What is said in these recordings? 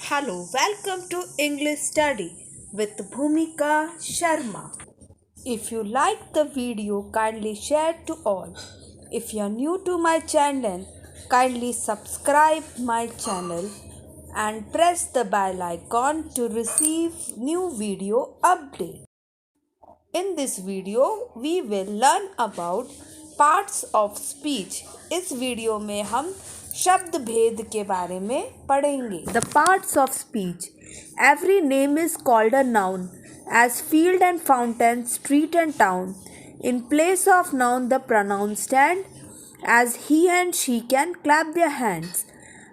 Hello, welcome to English Study with Bhumika Sharma. If you like the video, kindly share to all. If you are new to my channel, kindly subscribe my channel and press the bell icon to receive new video update. In this video, we will learn about parts of speech. इस video में हम शब्द भेद के बारे में पढ़ेंगे. The parts of speech. Every name is called a noun, as field and fountain, street and town. In place of noun, the pronouns stand, as he and she can clap their hands.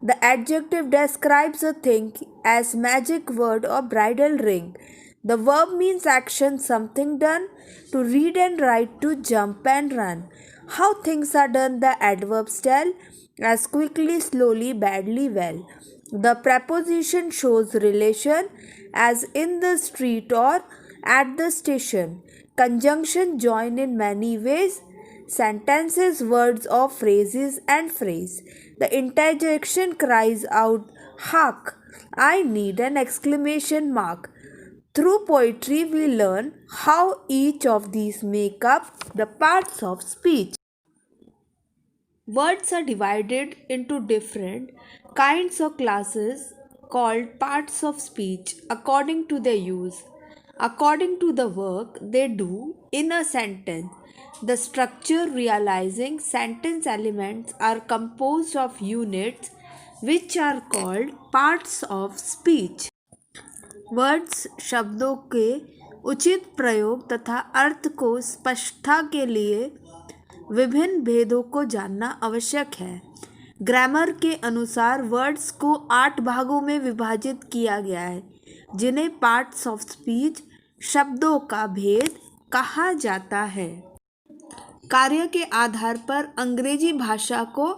The adjective describes a thing, as magic word or bridal ring. The verb means action, something done, to read and write, to jump and run. How things are done, the adverbs tell, as quickly, slowly, badly, well. The preposition shows relation, as in the street or at the station. Conjunction join in many ways. Sentences, words or phrases and phrase. The interjection cries out, hark! I need an exclamation mark. Through poetry, we learn how each of these make up the parts of speech. Words are divided into different kinds or classes called parts of speech according to their use, according to the work they do in a sentence. The structure realizing sentence elements are composed of units which are called parts of speech. Words शब्दों के उचित प्रयोग तथा अर्थ को स्पष्टता के लिए विभिन्न भेदों को जानना आवश्यक है. ग्रामर के अनुसार वर्ड्स को 8 भागों में विभाजित किया गया है, जिन्हें पार्ट्स ऑफ स्पीच शब्दों का भेद कहा जाता है. कार्य के आधार पर अंग्रेजी भाषा को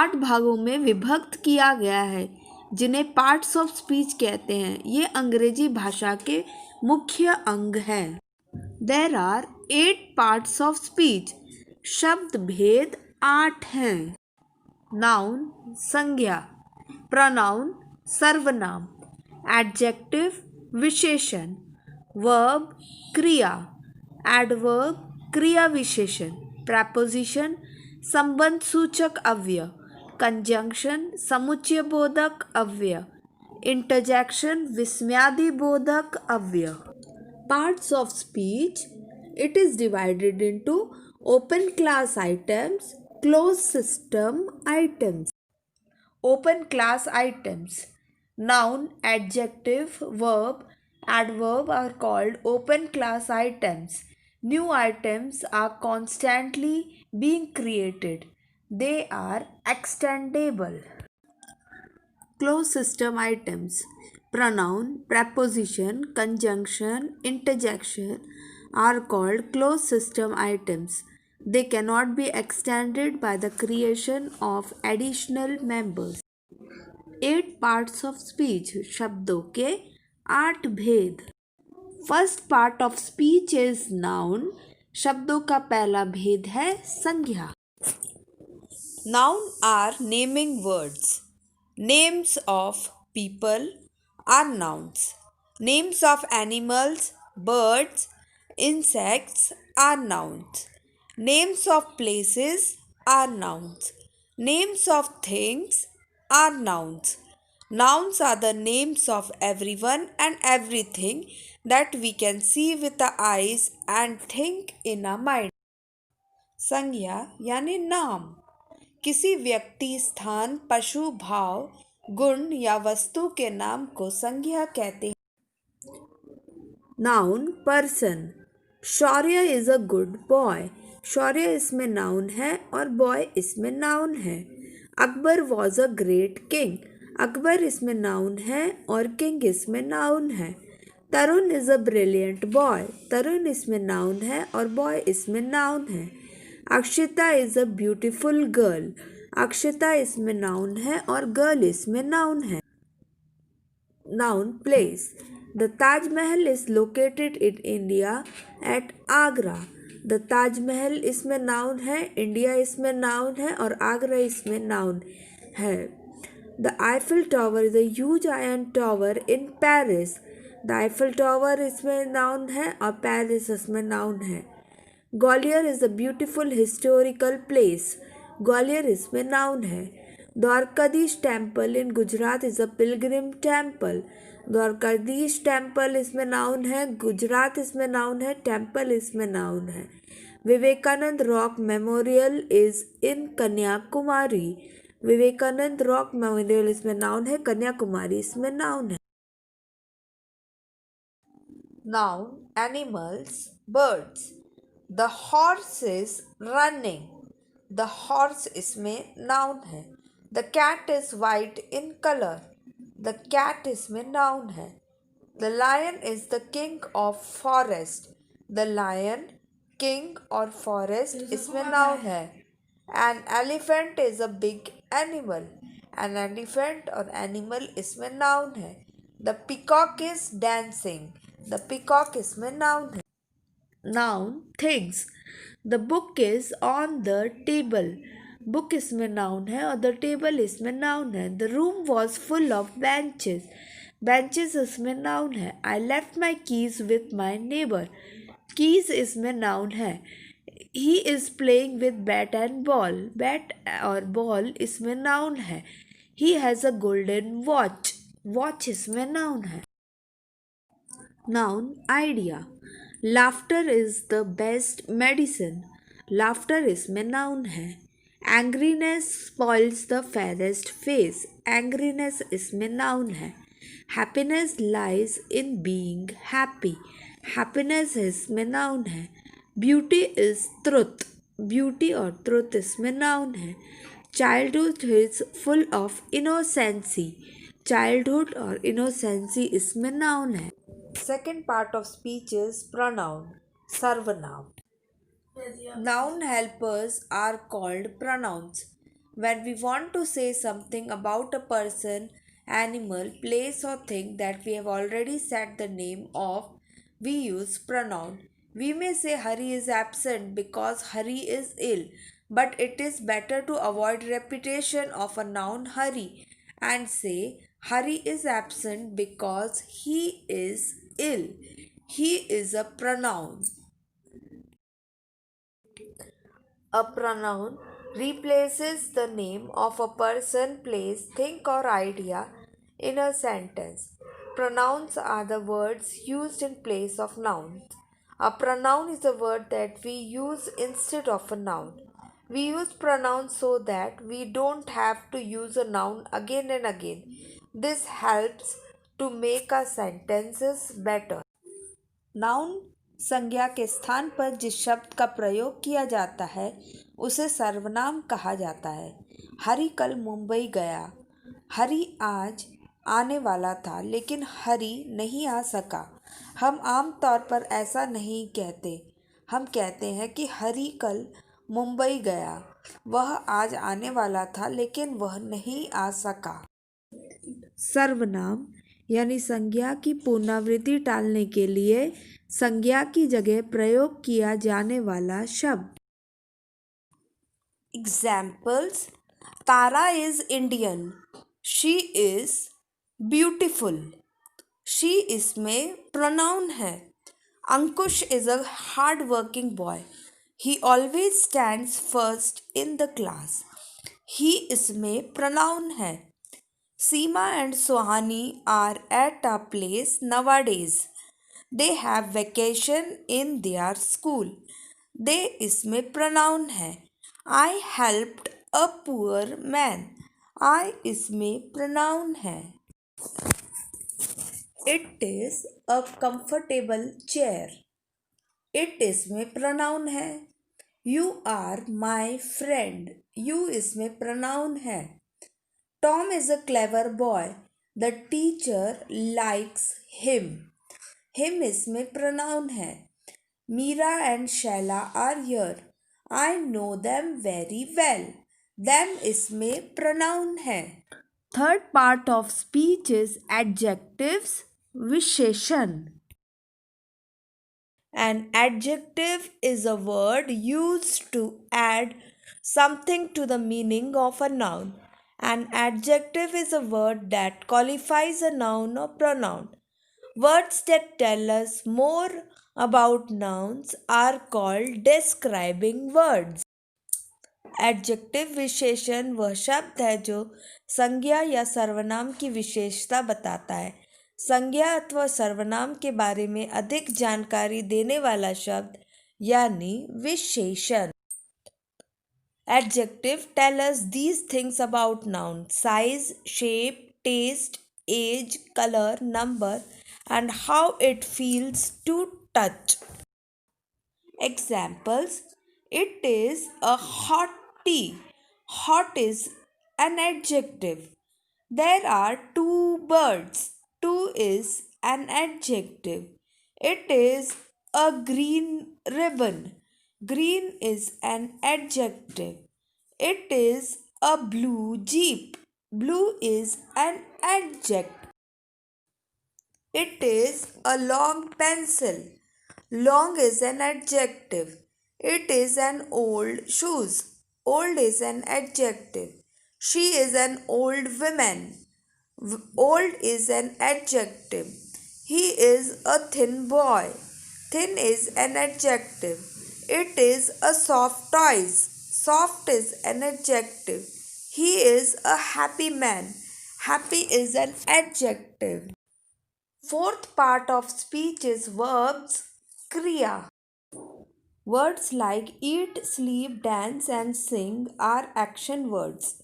8 भागों में विभक्त किया गया है, जिन्हें पार्ट्स ऑफ स्पीच कहते हैं. ये अंग्रेजी भाषा के मुख्य अंग हैं. There are 8 parts of speech. शब्द भेद 8 हैं. नाउन संज्ञा, प्रोनाउन सर्वनाम, एडजेक्टिव विशेषण, वर्ब क्रिया, एडवर्ब क्रिया विशेषण, प्रेपोजिशन संबंध सूचक अव्यय, कंजंक्शन समुच्चय बोधक अव्यय, इंटरजेक्शन विस्मयादि बोधक अव्यय. Parts of speech. It is divided into open class items, closed system items. Open class items. Noun, adjective, verb, adverb are called open class items. New items are constantly being created. They are extendable. Closed system items. Pronoun, preposition, conjunction, interjection are called closed system items. They cannot be extended by the creation of additional members. 8 parts of speech. शब्दों के 8 भेद. First part of speech is noun. शब्दों का पहला भेद है संज्ञा. Noun are naming words. Names of people are nouns. Names of animals, birds, insects are nouns. Names of places are nouns. Names of things are nouns. Nouns are the names of everyone and everything that we can see with the eyes and think in our mind. संज्ञा यानी नाम. किसी व्यक्ति, स्थान, पशु, भाव, गुण या वस्तु के नाम को संज्ञा कहते हैं. Noun person. Shaurya is a good boy. Shaurya इसमें नाउन है और बॉय इसमें नाउन है. Akbar was a great king. Akbar इसमें नाउन है और किंग इसमें नाउन है. Tarun is a brilliant boy. Tarun इसमें नाउन है और बॉय इसमें नाउन है. Akshita is a beautiful girl. Akshita इसमें नाउन है और गर्ल इसमें नाउन है. Noun place. The Taj Mahal is located in India at Agra. The Taj Mahal इसमें नाउन है, इंडिया इसमें नाउन है और आगरा इसमें नाउन है. The Eiffel Tower is a huge iron tower in Paris. The Eiffel Tower इसमें noun है और Paris इसमें noun है. Gwalior is a beautiful historical place. Gwalior इसमें नाउन है. Dwarkadhish temple in Gujarat is a pilgrim temple. Dwarkadhish temple इसमें नाउन है. गुजरात इसमें नाउन है. टेम्पल इसमें नाउन है. Vivekananda rock memorial is in Kanyakumari. Vivekananda rock memorial इसमें नाउन है. कन्याकुमारी इसमें नाउन है. Noun animals birds. The horse is running. The horse इसमें noun है. The cat is white in color. The cat इसमें noun है. The lion is the king of forest. The lion, king और forest इसमें noun है. An elephant is a big animal. An elephant और animal इसमें noun है. The peacock is dancing. The peacock इसमें noun है. Noun things. The book is on the table. Book इसमें noun है और the table इसमें noun है. The room was full of benches. Benches इसमें noun है. I left my keys with my neighbor. Keys इसमें noun है. He is playing with bat and ball. Bat और ball इसमें noun है. He has a golden watch. Watch इसमें noun है. Noun idea. Laughter is the best medicine. Laughter इसमें noun है. Angriness spoils the fairest face. Angriness इसमें noun है. Happiness lies in being happy. Happiness इसमें noun है. Beauty is truth. Beauty और truth इसमें noun है. Childhood is full of innocency. Childhood और innocency इसमें noun है. Second part of speech is pronoun, sarvanaam. Noun helpers are called pronouns. When we want to say something about a person, animal, place, or thing that we have already said the name of, we use pronoun. We may say Hari is absent because Hari is ill, but it is better to avoid repetition of a noun Hari and say Hari is absent because he is ill. He is a pronoun. A pronoun replaces the name of a person, place, thing, or idea in a sentence. Pronouns are the words used in place of nouns. A pronoun is a word that we use instead of a noun. We use pronouns so that we don't have to use a noun again and again. This helps to make our sentences better. Noun संज्ञा के स्थान पर जिस शब्द का प्रयोग किया जाता है उसे सर्वनाम कहा जाता है. हरि कल मुंबई गया. हरि आज आने वाला था लेकिन हरि नहीं आ सका. हम आम तौर पर ऐसा नहीं कहते. हम कहते हैं कि हरि कल मुंबई गया. वह आज आने वाला था लेकिन वह नहीं आ सका. सर्वनाम यानी संज्ञा की पुनरावृत्ति टालने के लिए संज्ञा की जगह प्रयोग किया जाने वाला शब्द. Examples. Tara is Indian. She is beautiful. She इसमें प्रोनाउन है. Ankush is a hard working boy. He always stands first in the class. He इसमें प्रोनाउन है. Seema and Sohani are at a place nowadays. They have vacation in their school. They इसमें pronoun है. I helped a poor man. I इसमें pronoun है. It is a comfortable chair. It इसमें pronoun है. You are my friend. You इसमें pronoun है. Tom is a clever boy. The teacher likes him. Him इसमें pronoun है. Meera and Shaila are here. I know them very well. Them इसमें pronoun है. Third part of speech is adjectives, विशेषण. An adjective is a word used to add something to the meaning of a noun. An adjective is a word that qualifies a noun or pronoun. Words that tell us more about nouns are called describing words. Adjective विशेषण वह शब्द है जो संज्ञा या सर्वनाम की विशेषता बताता है। संज्ञा अथवा सर्वनाम के बारे में अधिक जानकारी देने वाला शब्द यानी विशेषण। Adjective tell us these things about noun: size, shape, taste, age, color, number, and how it feels to touch. Examples: it is a hot tea. Hot is an adjective. There are two birds. Two is an adjective. It is a green ribbon. Green is an adjective. It is a blue jeep. Blue is an adjective. It is a long pencil. Long is an adjective. It is an old shoes. Old is an adjective. She is an old woman. Old is an adjective. He is a thin boy. Thin is an adjective. It is a soft toys. Soft is an adjective. He is a happy man. Happy is an adjective. Fourth part of speech is verbs, kriya. Words like eat, sleep, dance, and sing are action words.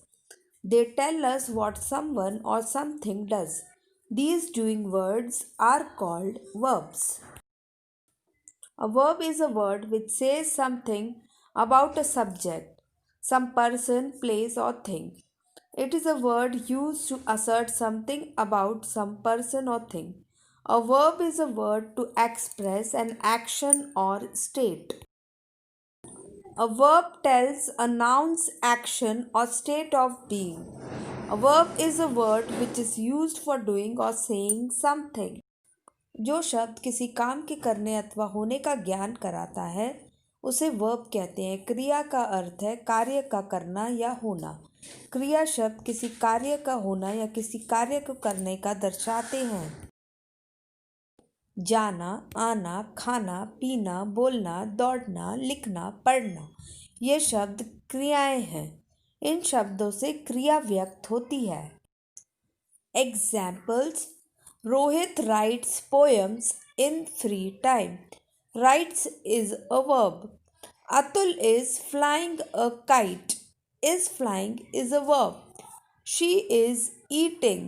They tell us what someone or something does. These doing words are called verbs. A verb is a word which says something about a subject, some person, place, or thing. It is a word used to assert something about some person or thing. A verb is a word to express an action or state. A verb tells a noun's action or state of being. A verb is a word which is used for doing or saying something. जो शब्द किसी काम के करने अथवा होने का ज्ञान कराता है उसे वर्ब कहते हैं। क्रिया का अर्थ है कार्य का करना या होना। क्रिया शब्द किसी कार्य का होना या किसी कार्य को करने का दर्शाते हैं। जाना, आना, खाना, पीना, बोलना, दौड़ना, लिखना, पढ़ना ये शब्द क्रियाएं हैं। इन शब्दों से क्रिया व्यक्त होती है। Examples: Rohit writes poems in free time. Writes is a verb. Atul is flying a kite. Is flying is a verb. She is eating.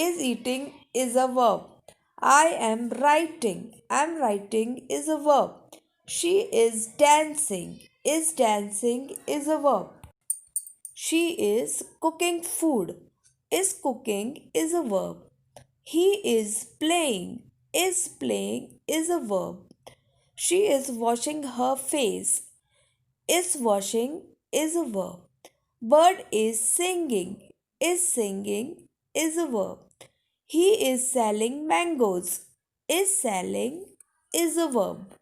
Is eating is a verb. I am writing. Am writing is a verb. She is dancing. Is dancing is a verb. She is cooking food. Is cooking is a verb. He is playing. Is playing is a verb. She is washing her face. Is washing is a verb. Bird is singing. Is singing is a verb. He is selling mangoes. Is selling is a verb.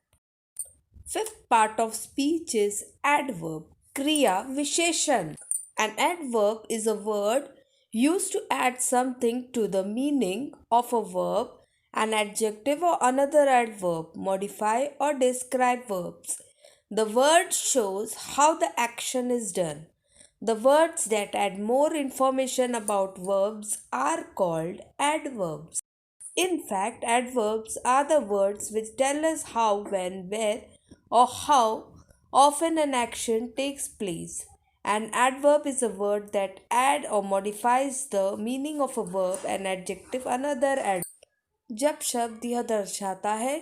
Fifth part of speech is adverb, kriya visheshan. An adverb is a word used to add something to the meaning of a verb, an adjective or another adverb, modify or describe verbs. The word shows how the action is done. The words that add more information about verbs are called adverbs. In fact, adverbs are the words which tell us how, when, where, or how often an action takes place. An adverb is a word that adds or modifies the meaning of a verb, an adjective, another adverb. जब शब्द यह दर्शाता है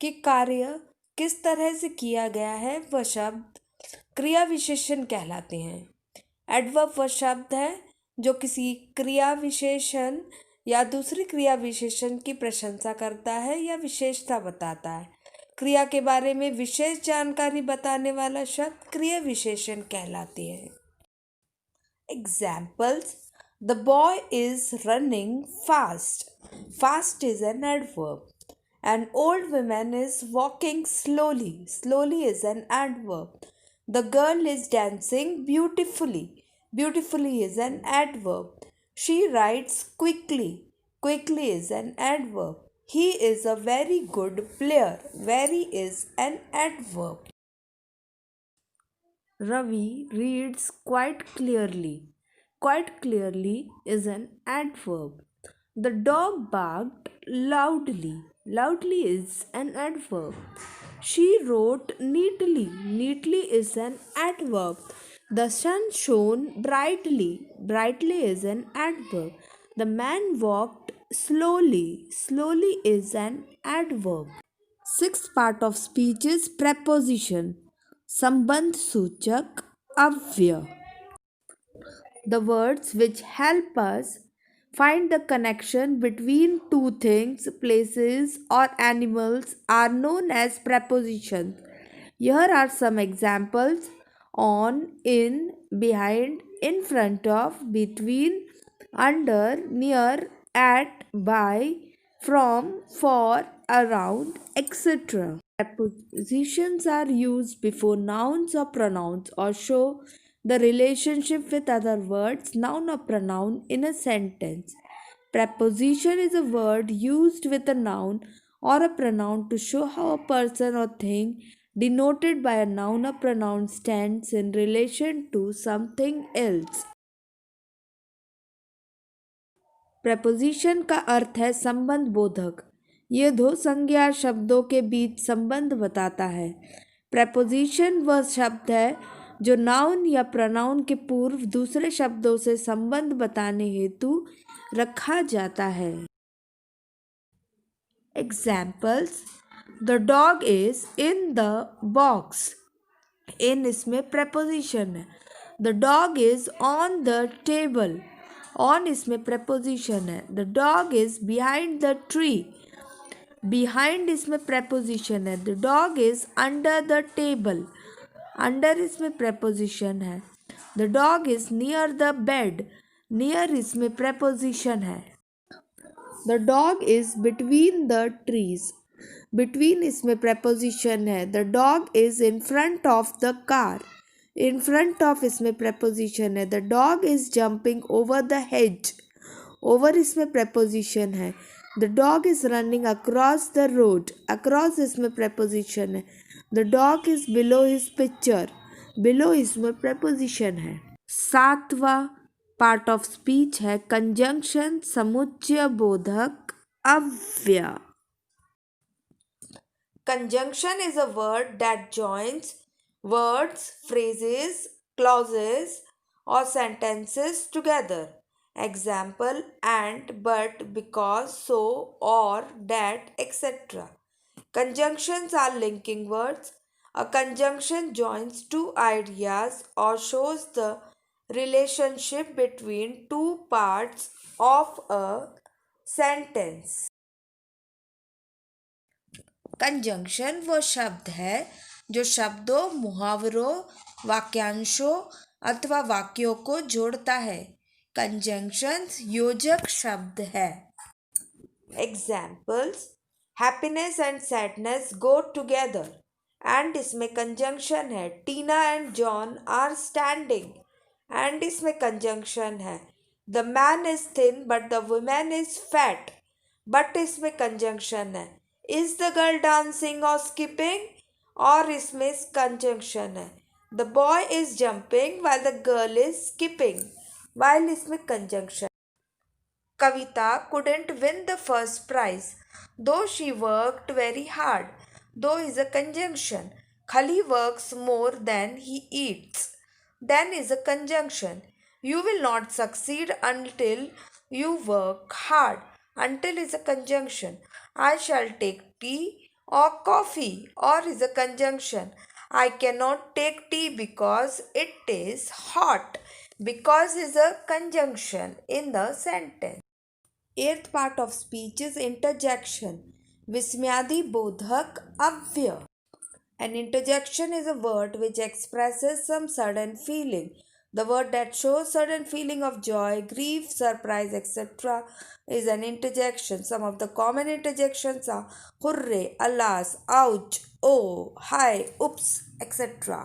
कि कार्य किस तरह से किया गया है वह शब्द क्रिया विशेषण कहलाते हैं। एडवर्ब वह शब्द है जो किसी क्रिया विशेषण या दूसरी क्रिया विशेषण की प्रशंसा करता है या विशेषता बताता है। क्रिया के बारे में विशेष जानकारी बताने वाला शब्द क्रिया विशेषण कहलाती है। Examples: the boy is running fast. Fast is an adverb. An old woman is walking slowly. Slowly is an adverb. The girl is dancing beautifully. Beautifully is an adverb. She writes quickly. Quickly is an adverb. He is a very good player. Very is an adverb. Ravi reads quite clearly. Quite clearly is an adverb. The dog barked loudly. Loudly is an adverb. She wrote neatly. Neatly is an adverb. The sun shone brightly. Brightly is an adverb. The man walked slowly. Slowly is an adverb. Sixth part of speech is preposition. संबंध सूचक अव्यय. The words which help us find the connection between two things, places, or animals are known as prepositions. Here are some examples: on, in, behind, in front of, between, under, near, at, by, from, for, around, etc. Prepositions are used before nouns or pronouns or show the relationship with other words, noun or pronoun in a sentence. Preposition is a word used with a noun or a pronoun to show how a person or thing denoted by a noun or pronoun stands in relation to something else. Preposition का अर्थ है संबंध बोधक. ये दो संज्ञा शब्दों के बीच संबंध बताता है. प्रपोजिशन वह शब्द है जो नाउन या प्रनाउन के पूर्व दूसरे शब्दों से संबंध बताने हेतु रखा जाता है. Examples: the dog is in the box. In इसमें प्रपोजिशन है. The dog is on the table. On इसमें प्रपोजिशन है. The dog is behind the tree. Behind इसमें प्रपोजिशन है. The dog is under the table. Under इसमें preposition है. The dog is near the bed. Near इसमें preposition है. The dog is between the trees. Between इसमें preposition है. The dog is in front of the car. In front of इसमें preposition है. The dog is jumping over the hedge. Over इसमें preposition है. The dog is running across the road. Across इसमें preposition है. The dog is below his picture. Below इसमें preposition है. सातवां part of speech है कंजंक्शन समुच्चय बोधक अव्यय. Conjunction is a word that joins words, phrases, clauses, or sentences together. Example: and, but, because, so, or, that, etc. Conjunctions are linking words. A conjunction joins two ideas or shows the relationship between two parts of a sentence. Conjunction वो शब्द है जो शब्दों, मुहावरों, वाक्यांशों अथवा वाक्यों को जोड़ता है. कंजंक्शंस योजक शब्द है. Examples: happiness and sadness go together. And इसमें कंजंक्शन है. Tina and John are standing. And इसमें कंजंक्शन है. The man is thin but the woman is fat. But इसमें कंजंक्शन है. Is the girl dancing or skipping. Or इसमें conjunction है. The boy is jumping while the girl is skipping. While इसमें conjunction. Kavita couldn't win the first prize though she worked very hard. Though is a conjunction. Khali works more than he eats. Then is a conjunction. You will not succeed until you work hard. Until is a conjunction. I shall take tea or coffee. Or is a conjunction. I cannot take tea because it is hot. Because is a conjunction in the sentence. Eighth part of speech is interjection. विस्मयादि बोधक अव्यय. An interjection is a word which expresses some sudden feeling. The word that shows sudden feeling of joy, grief, surprise, etc. is an interjection. Some of the common interjections are hurray, alas, ouch, oh, hi, oops, etc.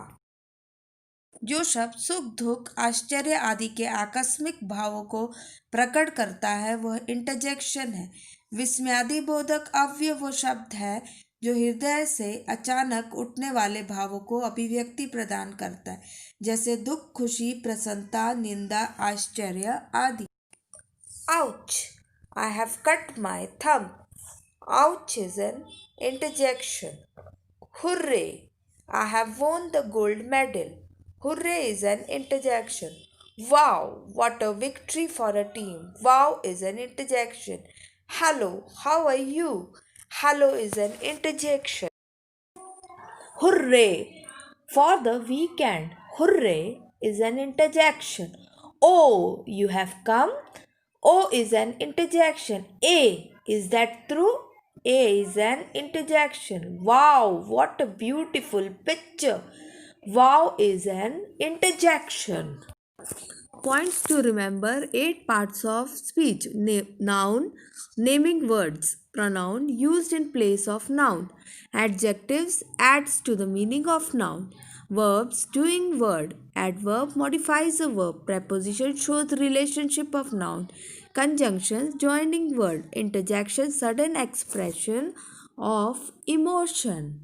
जो शब्द सुख दुख आश्चर्य आदि के आकस्मिक भावों को प्रकट करता है वह इंटरजेक्शन है। विस्मयादिबोधक अव्यय वो शब्द है जो हृदय से अचानक उठने वाले भावों को अभिव्यक्ति प्रदान करता है, जैसे दुख, खुशी, प्रसन्नता, निंदा, आश्चर्य आदि। Ouch! I have cut my thumb. Ouch is an interjection. Hooray! I have won the gold medal. Hooray is an interjection. Wow! What a victory for a team. Wow is an interjection. Hello, how are you? Hello is an interjection. Hooray! For the weekend. Hooray is an interjection. Oh, you have come? O is an interjection. A, is that true? A is an interjection. Wow, what a beautiful picture. Wow is an interjection. Points to remember 8 parts of speech. Noun, naming words. Pronoun used in place of noun. Adjectives adds to the meaning of noun. Verbs doing word. Adverb modifies a verb. Preposition shows the relationship of noun. Conjunctions joining word. Interjection sudden expression of emotion.